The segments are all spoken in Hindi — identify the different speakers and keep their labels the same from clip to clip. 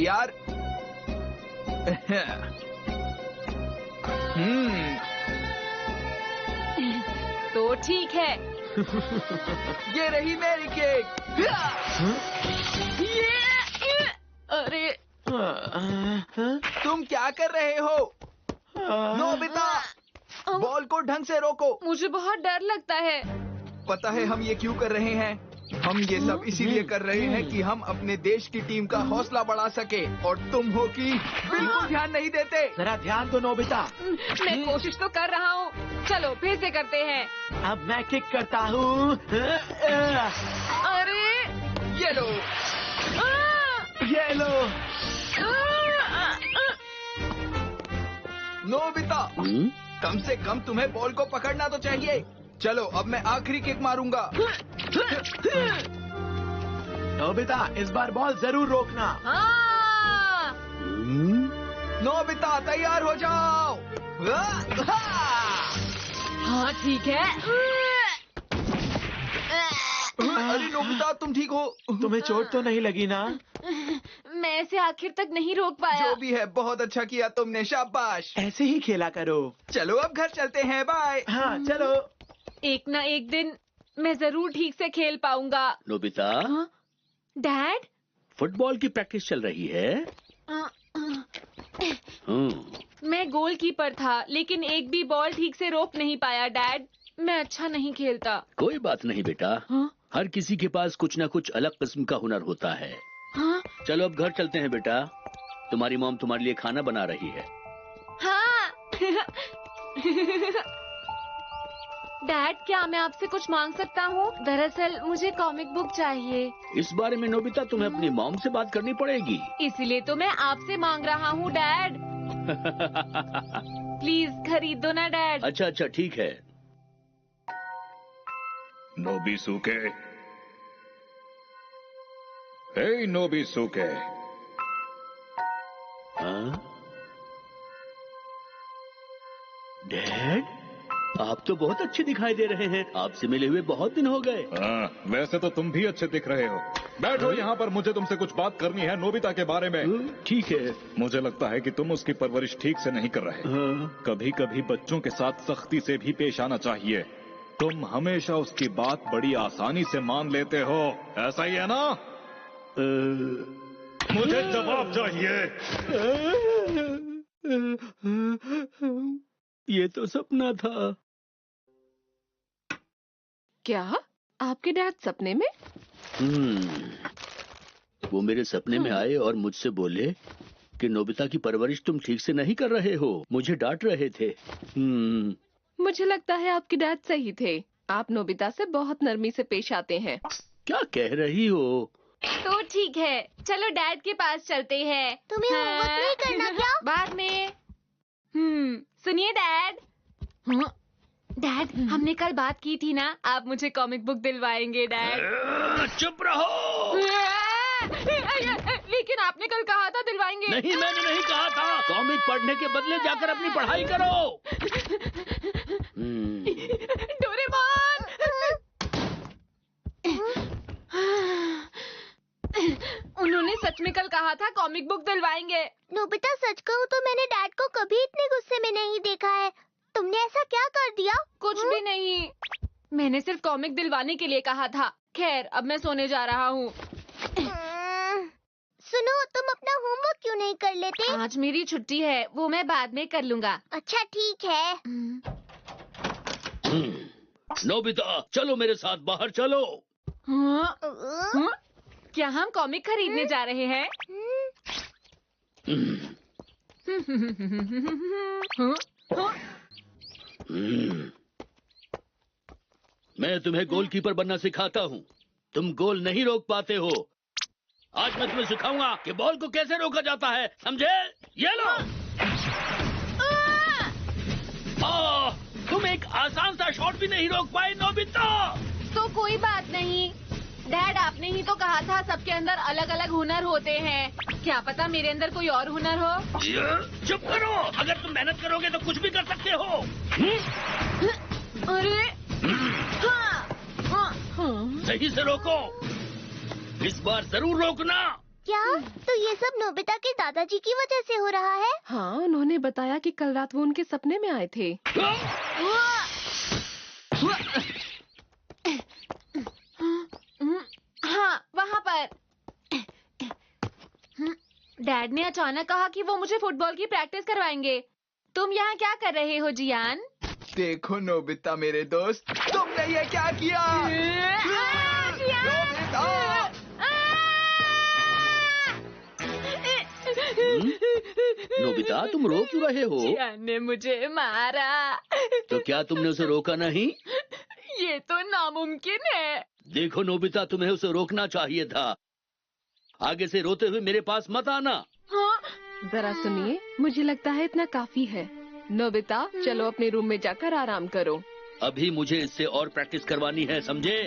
Speaker 1: तैयार?
Speaker 2: तो ठीक है।
Speaker 1: ये रही मेरी केक।
Speaker 2: अरे
Speaker 1: तुम क्या कर रहे हो? नोबिता, बॉल को ढंग से रोको।
Speaker 2: मुझे बहुत डर लगता है।
Speaker 1: पता है हम ये क्यों कर रहे हैं? हम ये सब इसीलिए कर रहे हैं कि हम अपने देश की टीम का हौसला बढ़ा सके, और तुम हो कि बिल्कुल ध्यान नहीं देते।
Speaker 3: जरा ध्यान दो नोबिता।
Speaker 2: मैं कोशिश तो कर रहा हूँ। चलो फिर से करते हैं।
Speaker 3: अब मैं किक करता हूँ।
Speaker 2: अरे
Speaker 1: ये लो।
Speaker 3: ये लो।
Speaker 1: नोबिता, कम से कम तुम्हें बॉल को पकड़ना तो चाहिए। चलो अब मैं आखिरी किक मारूंगा।
Speaker 3: नोबिता, इस बार बॉल जरूर रोकना।
Speaker 2: हाँ।
Speaker 1: नोबिता तैयार हो जाओ।
Speaker 2: हाँ ठीक है।
Speaker 1: अरे नोबिता, तुम ठीक हो?
Speaker 3: तुम्हें चोट तो नहीं लगी ना?
Speaker 2: मैं इसे आखिर तक नहीं रोक पाया।
Speaker 1: जो भी है, बहुत अच्छा किया तुमने, शाबाश।
Speaker 3: ऐसे ही खेला करो।
Speaker 1: चलो अब घर चलते हैं, बाय।
Speaker 3: हाँ चलो।
Speaker 2: एक ना एक दिन मैं जरूर ठीक से खेल पाऊंगा।
Speaker 4: नोबिता,
Speaker 2: हाँ? डैड?
Speaker 4: फुटबॉल की प्रैक्टिस चल रही है।
Speaker 2: मैं गोलकीपर था, लेकिन एक भी बॉल ठीक से रोक नहीं पाया डैड। मैं अच्छा नहीं खेलता।
Speaker 4: कोई बात नहीं बेटा।
Speaker 2: हाँ?
Speaker 4: हर किसी के पास कुछ न कुछ अलग किस्म का हुनर होता है।
Speaker 2: हाँ?
Speaker 4: चलो अब घर चलते हैं बेटा। तुम्हारी मॉम तुम्हारे लिए खाना बना रही है।
Speaker 2: हाँ। डैड, क्या मैं आपसे कुछ मांग सकता हूँ? दरअसल मुझे कॉमिक बुक चाहिए।
Speaker 4: इस बारे में नोबिता तुम्हें अपनी मॉम से बात करनी पड़ेगी।
Speaker 2: इसीलिए तो मैं आपसे मांग रहा हूँ डैड। प्लीज खरीद दो ना डैड।
Speaker 4: अच्छा अच्छा ठीक है।
Speaker 5: नोबिसुके, हे नोबिसुके।
Speaker 4: हाँ? डैड, आप तो बहुत अच्छे दिखाई दे रहे हैं। आपसे मिले हुए बहुत दिन हो गए।
Speaker 5: हाँ, वैसे तो तुम भी अच्छे दिख रहे हो। बैठो यहाँ पर, मुझे तुमसे कुछ बात करनी है नोबिता के बारे में।
Speaker 4: ठीक है।
Speaker 5: मुझे लगता है कि तुम उसकी परवरिश ठीक से नहीं कर रहे। कभी कभी बच्चों के साथ सख्ती से भी पेश आना चाहिए। तुम हमेशा उसकी बात बड़ी आसानी से मान लेते हो, ऐसा ही है ना? मुझे जवाब चाहिए।
Speaker 4: ये तो सपना था।
Speaker 2: क्या? आपके डैड सपने में?
Speaker 4: वो मेरे सपने में आए और मुझसे बोले कि नोबिता की परवरिश तुम ठीक से नहीं कर रहे हो। मुझे डांट रहे थे।
Speaker 2: मुझे लगता है आपके डैड सही थे। आप नोबिता से बहुत नरमी से पेश आते हैं।
Speaker 4: क्या कह रही हो?
Speaker 2: तो ठीक है, चलो डैड के पास चलते हैं।
Speaker 6: तुम्हें होमवर्क नहीं करना क्या?
Speaker 2: बाद में। सुनिए डैड। डैड, हमने कल बात की थी ना, आप मुझे कॉमिक बुक दिलवाएंगे डैड।
Speaker 4: चुप रहो।
Speaker 2: लेकिन आपने कल कहा था दिलवाएंगे।
Speaker 4: नहीं, मैंने नहीं कहा था। कॉमिक पढ़ने के बदले जाकर अपनी पढ़ाई करो।
Speaker 2: डोरेमोन। उन्होंने सच में कल कहा था कॉमिक बुक दिलवाएंगे।
Speaker 6: नोबिता, सच कहूँ तो मैंने डैड को कभी इतने गुस्से में नहीं देखा है। तुमने ऐसा क्या कर दिया?
Speaker 2: कुछ भी नहीं, मैंने सिर्फ कॉमिक दिलवाने के लिए कहा था। खैर, अब मैं सोने जा रहा हूँ।
Speaker 6: सुनो, तुम अपना होमवर्क क्यों नहीं कर लेते?
Speaker 2: आज मेरी छुट्टी है, वो मैं बाद में कर लूँगा।
Speaker 6: अच्छा ठीक है।
Speaker 4: नोबिता, चलो मेरे साथ बाहर चलो।
Speaker 2: हाँ? क्या हम कॉमिक खरीदने जा रहे हैं?
Speaker 4: मैं तुम्हें गोलकीपर बनना सिखाता हूँ। तुम गोल नहीं रोक पाते हो। आज मैं तुम्हें सिखाऊंगा कि बॉल को कैसे रोका जाता है, समझे? ये लो। तुम एक आसान सा शॉट भी नहीं रोक पाए नोबिता।
Speaker 2: तो कोई बात नहीं डैड, आपने ही तो कहा था सबके अंदर अलग अलग हुनर होते हैं। क्या पता मेरे अंदर कोई और हुनर हो।
Speaker 4: चुप करो। अगर तुम मेहनत करोगे तो कुछ भी कर सकते हो।
Speaker 2: अरे
Speaker 4: सही से रोको। इस बार जरूर रोकना।
Speaker 6: क्या? तो ये सब नोबिता के दादाजी की वजह से हो रहा है?
Speaker 7: हाँ, उन्होंने बताया कि कल रात वो उनके सपने में आए थे।
Speaker 2: हाँ, वहाँ पर। डैड ने अचानक कहा कि वो मुझे फुटबॉल की प्रैक्टिस करवाएंगे। तुम यहाँ क्या कर रहे हो जियान?
Speaker 1: देखो नोबिता मेरे दोस्त, तुमने ये क्या किया? नोबिता!
Speaker 4: नोबिता, तुम रो क्यों रहे हो?
Speaker 2: जियान ने मुझे मारा।
Speaker 4: तो क्या तुमने उसे रोका नहीं?
Speaker 2: ये तो नामुमकिन है।
Speaker 4: देखो नोबिता, तुम्हें उसे रोकना चाहिए था। आगे से रोते हुए मेरे पास मत आना।
Speaker 2: हाँ?
Speaker 7: जरा सुनिए, मुझे लगता है इतना काफी है। नोबिता, चलो अपने रूम में जाकर आराम करो।
Speaker 4: अभी मुझे इससे और प्रैक्टिस करवानी है, समझे?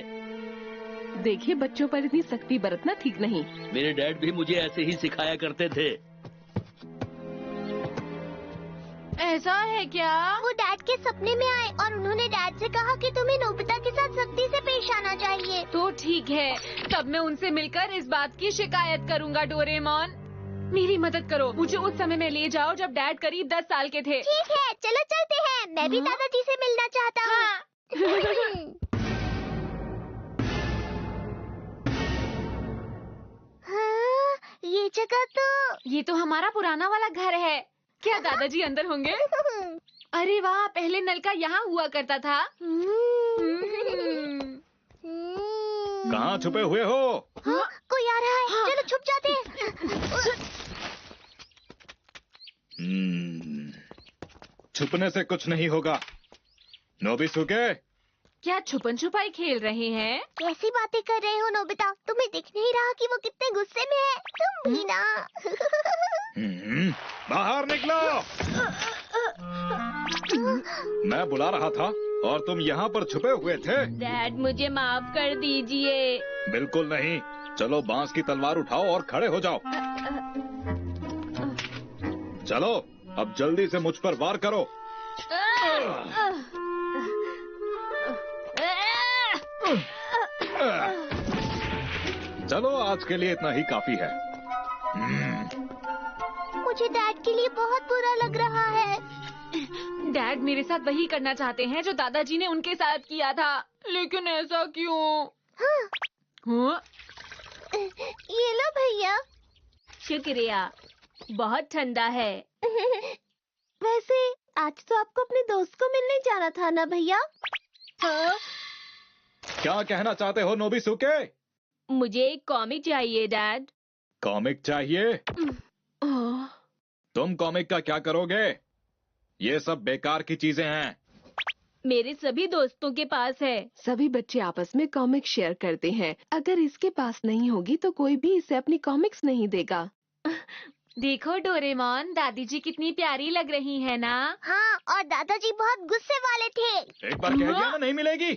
Speaker 7: देखिए, बच्चों पर इतनी सख्ती बरतना ठीक नहीं।
Speaker 4: मेरे डैड भी मुझे ऐसे ही सिखाया करते थे।
Speaker 2: ऐसा है क्या?
Speaker 6: वो डैड के सपने में आए और उन्होंने डैड से कहा कि तुम्हें नोबिता के साथ सख्ती से पेश आना चाहिए।
Speaker 2: तो ठीक है, तब मैं उनसे मिलकर इस बात की शिकायत करूंगा। डोरेमोन, मेरी मदद करो। मुझे उस समय में ले जाओ जब डैड करीब 10 साल के थे।
Speaker 6: ठीक है, चलो चलते हैं। मैं भी दादाजी से मिलना चाहता हूँ। हाँ, ये जगह तो
Speaker 2: ये तो हमारा पुराना वाला घर है। क्या दादाजी अंदर होंगे? अरे वाह, पहले नल का यहाँ हुआ करता था।
Speaker 5: कहाँ छुपे हुए हो?
Speaker 6: हाँ, कोई आ रहा है। चलो छुप जाते हैं।
Speaker 5: छुपने से कुछ नहीं होगा। नोबिसुके,
Speaker 2: क्या छुपन छुपाई खेल रहे हैं?
Speaker 6: कैसी बातें कर रहे हो नोबिता? तुम्हें दिख नहीं रहा कि वो कितने गुस्से में है? तुम भी ना।
Speaker 5: बाहर निकलो। मैं बुला रहा था और तुम यहाँ पर छुपे हुए थे।
Speaker 2: डैड, मुझे माफ कर दीजिए।
Speaker 5: बिल्कुल नहीं। चलो बांस की तलवार उठाओ और खड़े हो जाओ। चलो, अब जल्दी से मुझ पर वार करो। चलो, आज के लिए इतना ही काफी है।
Speaker 6: मुझे डैड के लिए बहुत बुरा लग रहा है।
Speaker 2: डैड मेरे साथ वही करना चाहते हैं जो दादाजी ने उनके साथ किया था, लेकिन ऐसा क्यों? हाँ?
Speaker 6: ये लो भैया।
Speaker 2: शुक्रिया, बहुत ठंडा है।
Speaker 6: वैसे आज तो आपको अपने दोस्त को मिलने जाना था ना भैया?
Speaker 2: हाँ?
Speaker 5: क्या कहना चाहते हो नोबिसुके?
Speaker 2: मुझे एक कॉमिक चाहिए डैड।
Speaker 5: कॉमिक चाहिए? तुम कॉमिक का क्या करोगे? ये सब बेकार की चीजें हैं।
Speaker 2: मेरे सभी दोस्तों के पास है।
Speaker 7: सभी बच्चे आपस में कॉमिक्स शेयर करते हैं। अगर इसके पास नहीं होगी तो कोई भी इसे अपनी कॉमिक्स नहीं देगा।
Speaker 2: देखो डोरेमोन, दादी जी कितनी प्यारी लग रही है ना?
Speaker 6: हाँ, और दादाजी बहुत गुस्से वाले थे।
Speaker 5: एक बार कह दिया ना, नहीं मिलेगी।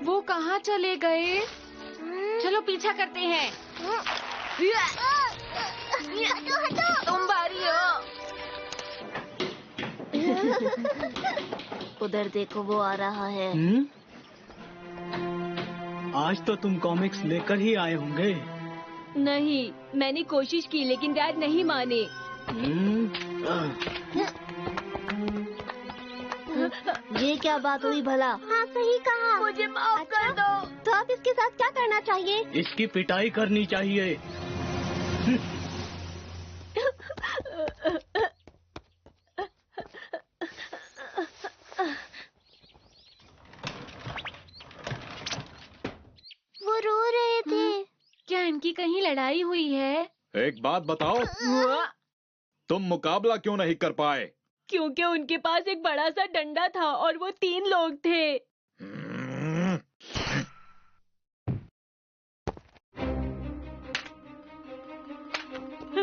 Speaker 2: वो कहाँ चले गए? चलो पीछा करते हैं।
Speaker 6: हटो हटो।
Speaker 2: तुम बारी हो।
Speaker 6: उधर देखो, वो आ रहा है।
Speaker 8: आज तो तुम कॉमिक्स लेकर ही आए होंगे।
Speaker 2: नहीं, मैंने कोशिश की लेकिन डैड नहीं माने।
Speaker 6: ये क्या बात हुई भला? हाँ, सही कहा। मुझे माफ कर दो। तो आप इसके साथ क्या करना चाहिए?
Speaker 8: इसकी पिटाई करनी चाहिए।
Speaker 6: वो रो रहे थे।
Speaker 2: क्या इनकी कहीं लड़ाई हुई है?
Speaker 5: एक बात बताओ, तुम मुकाबला क्यों नहीं कर पाए?
Speaker 2: क्योंकि उनके पास एक बड़ा सा डंडा था और वो 3 लोग थे।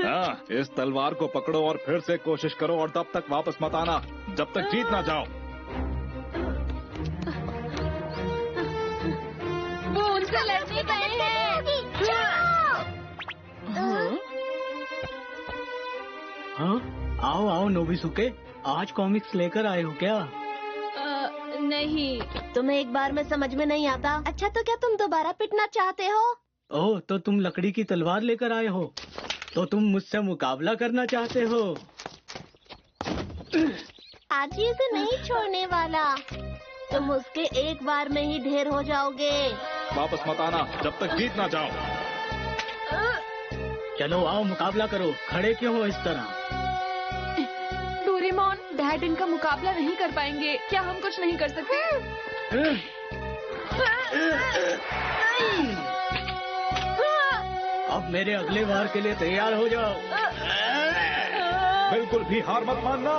Speaker 5: हाँ, इस तलवार को पकड़ो और फिर से कोशिश करो और तब तक वापस मत आना जब तक जीत ना जाओ।
Speaker 2: वो उनसे लड़ने गए हैं।
Speaker 8: आओ आओ नोबिसुके, आज कॉमिक्स लेकर आए हो क्या?
Speaker 2: नहीं।
Speaker 6: तुम्हें एक बार में समझ में नहीं आता। अच्छा तो क्या तुम दोबारा पिटना चाहते हो?
Speaker 8: ओह, तो तुम लकड़ी की तलवार लेकर आए हो? तो तुम मुझसे मुकाबला करना चाहते हो?
Speaker 6: आज ही उसे नहीं छोड़ने वाला। तुम उसके एक बार में ही ढेर हो जाओगे।
Speaker 5: वापस मत आना जब तक जीत ना जाओ।
Speaker 8: चलो आओ मुकाबला करो, खड़े क्यों हो इस तरह?
Speaker 2: डोरेमोन, डैड इनका मुकाबला नहीं कर पाएंगे। क्या हम कुछ नहीं कर सकते?
Speaker 8: अब मेरे अगले वार के लिए तैयार हो जाओ।
Speaker 5: बिल्कुल भी हार मत मानना।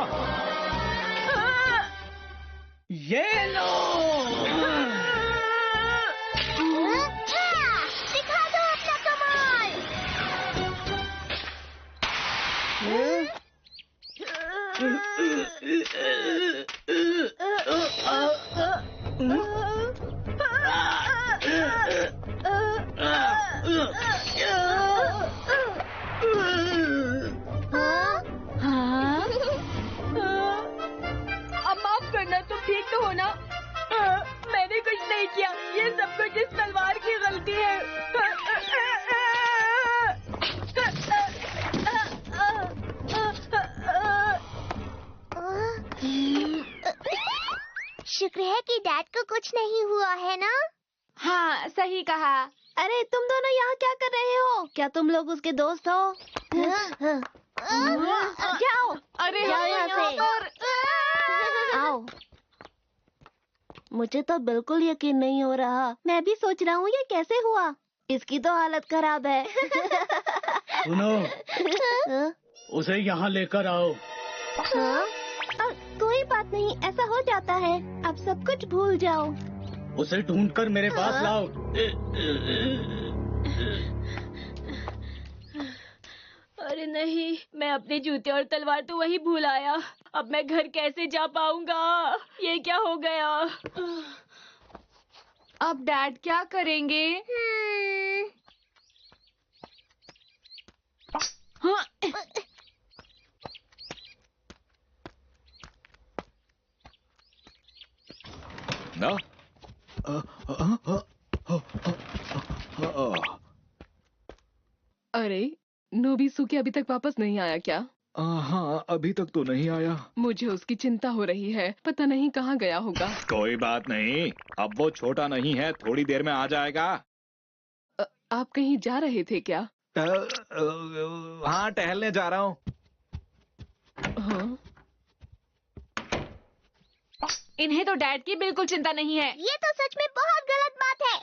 Speaker 8: ये लो।
Speaker 6: दिखा दो अपना कमाल।
Speaker 2: अब माफ करना, तुम ठीक तो हो ना? मैंने कुछ नहीं किया, ये सब कुछ इस तलवार की गलती है।
Speaker 6: शुक्र है कि डैड को कुछ नहीं हुआ है ना?
Speaker 2: हाँ, सही कहा।
Speaker 6: अरे तुम दोनों यहाँ क्या कर रहे हो? क्या तुम लोग उसके दोस्त हो? जाओ,
Speaker 2: अरे
Speaker 6: जाओ
Speaker 2: हम
Speaker 6: यहाँ
Speaker 2: यहाँ
Speaker 6: से।
Speaker 2: पर।
Speaker 6: आओ। मुझे तो बिल्कुल यकीन नहीं हो रहा। मैं भी सोच रहा हूँ ये कैसे हुआ। इसकी तो हालत खराब है।
Speaker 8: सुनो, उसे यहाँ लेकर आओ।
Speaker 6: हाँ? कोई बात नहीं, ऐसा हो जाता है। अब सब कुछ भूल जाओ।
Speaker 8: उसे ढूंढकर मेरे पास लाओ।
Speaker 2: अरे नहीं, मैं अपने जूते और तलवार तो वही भूल आया। अब मैं घर कैसे जा पाऊंगा? ये क्या हो गया? अब डैड क्या करेंगे? हाँ,
Speaker 5: ना
Speaker 7: अरे नोबिसुके अभी तक वापस नहीं आया क्या?
Speaker 5: हाँ, अभी तक तो नहीं आया।
Speaker 7: मुझे उसकी चिंता हो रही है, पता नहीं कहाँ गया होगा।
Speaker 5: कोई बात नहीं, अब वो छोटा नहीं है, थोड़ी देर में आ जाएगा।
Speaker 7: आप कहीं जा रहे थे क्या?
Speaker 5: हाँ, टहलने जा रहा हूँ।
Speaker 7: हाँ?
Speaker 2: इन्हें तो डैड की बिल्कुल चिंता नहीं है।
Speaker 6: ये तो सच में बहुत गलत बात है।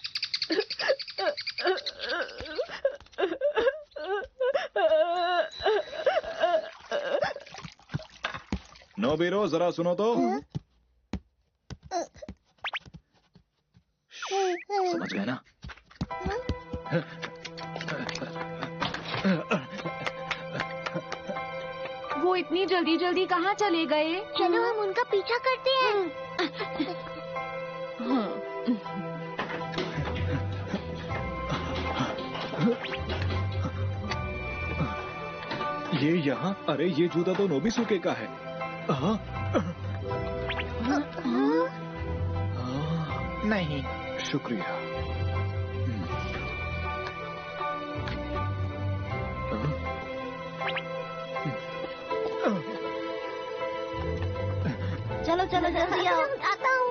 Speaker 5: नोबिरो जरा सुनो तो। समझ गए ना?
Speaker 2: वो इतनी जल्दी जल्दी कहाँ चले गए?
Speaker 6: चलो हम उनका पीछा करते हैं।
Speaker 7: हाँ।
Speaker 5: ये यहाँ, अरे ये जूता तो नोबिसुके का है। हाँ? नहीं, शुक्रिया।
Speaker 6: चलो चलो जल्दी आओ। आता हूँ।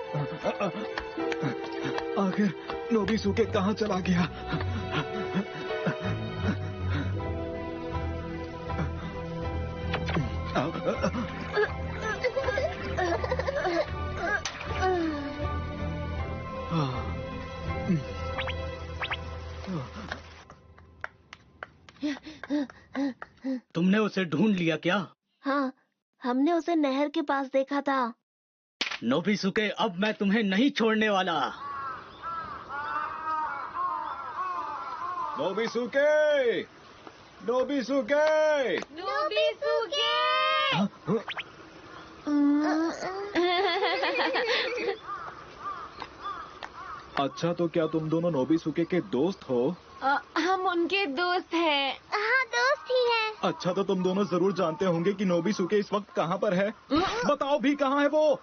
Speaker 5: आखिर नोबिसुके कहाँ चला गया?
Speaker 8: तुमने उसे ढूंढ लिया क्या?
Speaker 6: हाँ, हमने उसे नहर के पास देखा था।
Speaker 8: नोबिसुके, अब मैं तुम्हें नहीं छोड़ने वाला।
Speaker 5: नोबिसुके! नोबिसुके!
Speaker 6: नोबिसुके!
Speaker 5: अच्छा, तो क्या तुम दोनों नोबिसुके के दोस्त हो?
Speaker 2: हम उनके दोस्त हैं।
Speaker 6: हाँ, दोस्त ही हैं।
Speaker 5: अच्छा तो तुम दोनों जरूर जानते होंगे कि नोबिसुके इस वक्त कहाँ पर है। बताओ भी कहाँ है वो।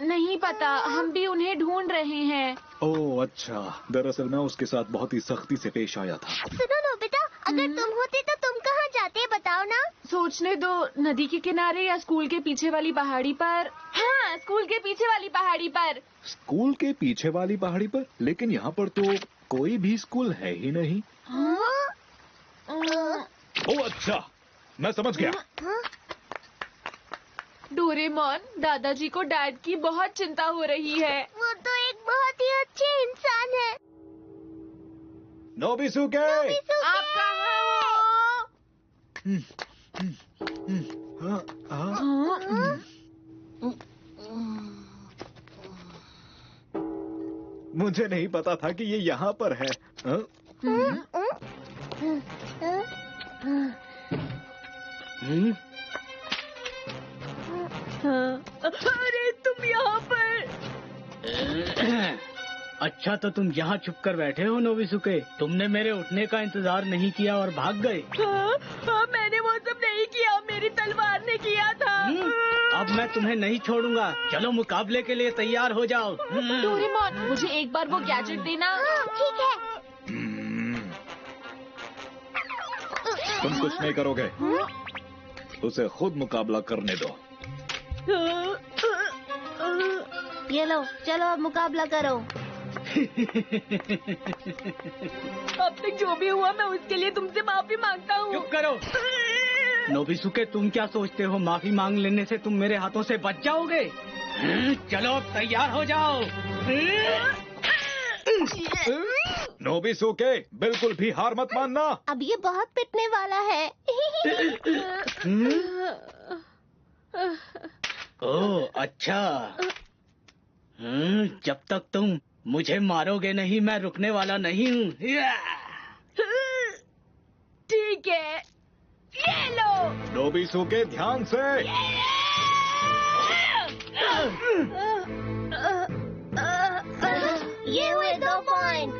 Speaker 2: नहीं पता, हम भी उन्हें ढूंढ रहे हैं।
Speaker 5: ओह अच्छा, दरअसल मैं उसके साथ बहुत ही सख्ती से पेश आया था।
Speaker 6: सुनो नोबिता, अगर तुम होते तो तुम कहाँ जाते बताओ ना।
Speaker 2: सोचने दो, नदी के किनारे या स्कूल के पीछे वाली पहाड़ी पर। हाँ, स्कूल के पीछे वाली पहाड़ी पर।
Speaker 5: स्कूल के पीछे वाली पहाड़ी पर? लेकिन यहाँ पर तो कोई भी स्कूल है ही नहीं। ओह अच्छा, मैं समझ गया।
Speaker 2: डोरेमोन, दादाजी को डैड की बहुत चिंता हो रही है।
Speaker 6: वो तो एक बहुत ही अच्छे इंसान है।
Speaker 5: नोबिसुके,
Speaker 2: आप कहाँ हो?
Speaker 5: मुझे नहीं पता था कि ये यहाँ पर है।
Speaker 2: अरे तुम यहाँ पर।
Speaker 8: अच्छा तो तुम यहाँ छुप कर बैठे हो नोबिसुके। तुमने मेरे उठने का इंतजार नहीं किया और भाग गए।
Speaker 2: हाँ, मैंने वो सब नहीं किया, मेरी तलवार ने किया था।
Speaker 8: अब मैं तुम्हें नहीं छोड़ूंगा। चलो मुकाबले के लिए तैयार हो जाओ।
Speaker 2: डोरेमोन, मुझे एक बार वो गैजेट देना।
Speaker 6: ठीक है।
Speaker 5: तुम कुछ नहीं करोगे, उसे खुद मुकाबला करने दो।
Speaker 6: ये लो, चलो अब मुकाबला करो।
Speaker 2: अब तक जो भी हुआ मैं उसके लिए तुमसे माफी मांगता हूँ।
Speaker 8: चुप करो। नोबिसुके, तुम क्या सोचते हो माफी मांग लेने से तुम मेरे हाथों से बच जाओगे? चलो अब तैयार हो जाओ।
Speaker 5: नोबिसुके, बिल्कुल भी हार मत मानना।
Speaker 6: अब ये बहुत पिटने वाला है।
Speaker 8: ओह अच्छा। जब तक तुम मुझे मारोगे नहीं मैं रुकने वाला नहीं हूँ।
Speaker 2: ठीक है, ये लो।
Speaker 5: नोबिसुके ध्यान से।
Speaker 6: ये हुए 2 पॉइंट।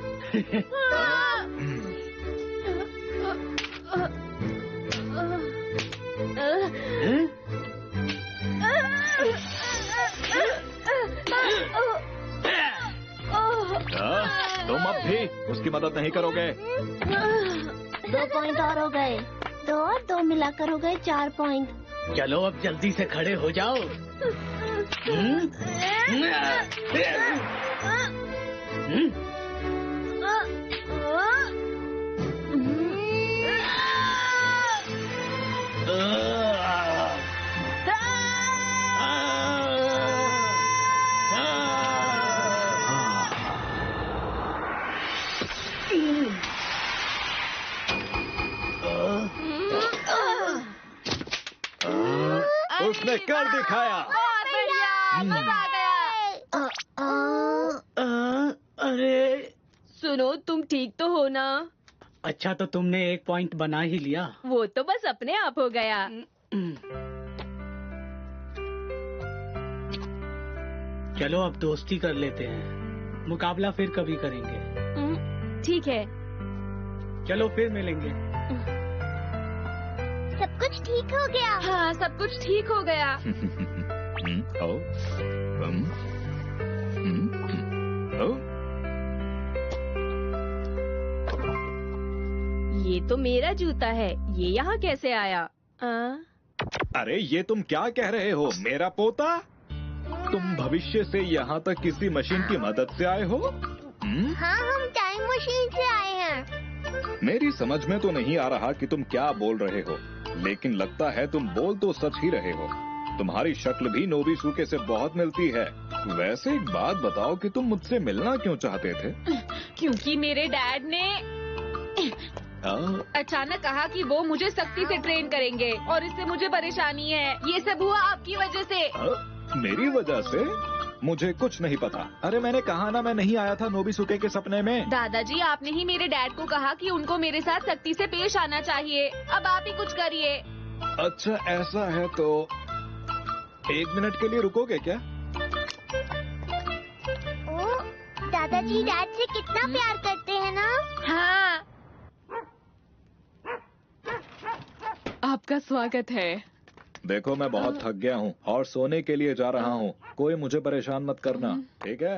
Speaker 5: तुम अब भी उसकी मदद नहीं करोगे।
Speaker 6: 2 पॉइंट और हो गए। 2 और 2 मिलाकर हो गए 4 पॉइंट।
Speaker 8: चलो अब जल्दी से खड़े हो जाओ।
Speaker 5: उसने कर दिखाया।
Speaker 2: मजा आ गया।
Speaker 8: अरे
Speaker 2: सुनो, तुम ठीक तो हो ना?
Speaker 8: अच्छा तो तुमने 1 पॉइंट बना ही लिया।
Speaker 2: वो तो बस अपने आप हो गया।
Speaker 8: चलो अब दोस्ती कर लेते हैं। मुकाबला फिर कभी करेंगे।
Speaker 2: ठीक है।
Speaker 8: चलो फिर मिलेंगे।
Speaker 6: सब कुछ ठीक हो गया।
Speaker 2: हाँ, सब कुछ ठीक हो गया। ये तो मेरा जूता है, ये यहाँ कैसे आया?
Speaker 5: अरे ये तुम क्या कह रहे हो, मेरा पोता? तुम भविष्य से यहाँ तक किसी मशीन की मदद से आए हो?
Speaker 6: हाँ, हम टाइम मशीन से आए हैं।
Speaker 5: मेरी समझ में तो नहीं आ रहा कि तुम क्या बोल रहे हो, लेकिन लगता है तुम बोल तो सच ही रहे हो। तुम्हारी शक्ल भी नोबिसुके से बहुत मिलती है। वैसे एक बात बताओ कि तुम मुझसे मिलना क्यों चाहते थे?
Speaker 2: क्योंकि मेरे डैड ने अचानक कहा कि वो मुझे सख्ती से ट्रेन करेंगे और इससे मुझे परेशानी है। ये सब हुआ आपकी वजह से।
Speaker 5: मेरी वजह से? मुझे कुछ नहीं पता। अरे मैंने कहा ना, मैं नहीं आया था नोबिसुके के सपने में।
Speaker 2: दादाजी, आपने ही मेरे डैड को कहा कि उनको मेरे साथ सख्ती से पेश आना चाहिए। अब आप ही कुछ करिए।
Speaker 5: अच्छा ऐसा है तो 1 मिनट के लिए रुकोगे क्या?
Speaker 6: ओ, दादाजी डैड से कितना प्यार करते हैं ना?
Speaker 2: हाँ।
Speaker 7: आपका स्वागत है।
Speaker 5: देखो मैं बहुत थक गया हूँ और सोने के लिए जा रहा हूँ। कोई मुझे परेशान मत करना, ठीक है?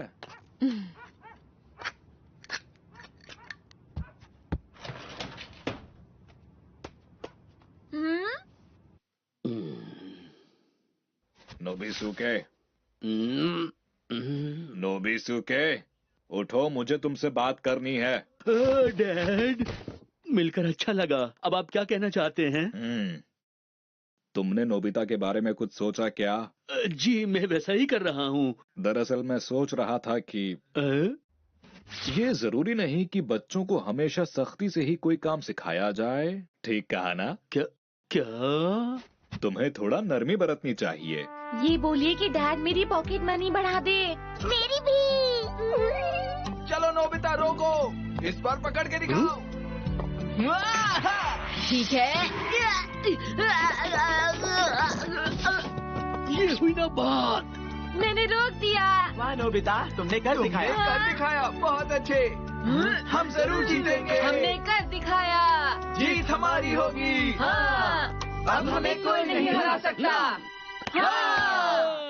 Speaker 5: नोबिसुके, नोबिसुके, उठो, मुझे तुमसे बात करनी है।
Speaker 4: डैड, मिलकर अच्छा लगा। अब आप क्या कहना चाहते हैं?
Speaker 5: तुमने नोबिता के बारे में कुछ सोचा क्या?
Speaker 4: जी मैं वैसा ही कर रहा हूँ।
Speaker 5: दरअसल मैं सोच रहा था कि ये जरूरी नहीं कि बच्चों को हमेशा सख्ती से ही कोई काम सिखाया जाए। ठीक कहा ना?
Speaker 4: क्या?
Speaker 5: तुम्हें थोड़ा नरमी बरतनी चाहिए।
Speaker 2: ये बोलिए कि डैड मेरी पॉकेट मनी बढ़ा दे।
Speaker 6: मेरी भी।
Speaker 1: चलो नोबिता, रोको, इस बार पकड़ के दिखाओ।
Speaker 2: ठीक है।
Speaker 4: ये हुई ना बात।
Speaker 2: मैंने रोक दिया।
Speaker 3: वाह नोबिता, तुमने कर दिखाया।
Speaker 1: कर दिखाया, बहुत अच्छे। हम जरूर जीतेंगे।
Speaker 2: हमने कर दिखाया।
Speaker 1: जीत हमारी होगी।
Speaker 2: हाँ, अब हमें कोई नहीं हरा सकता। हाँ।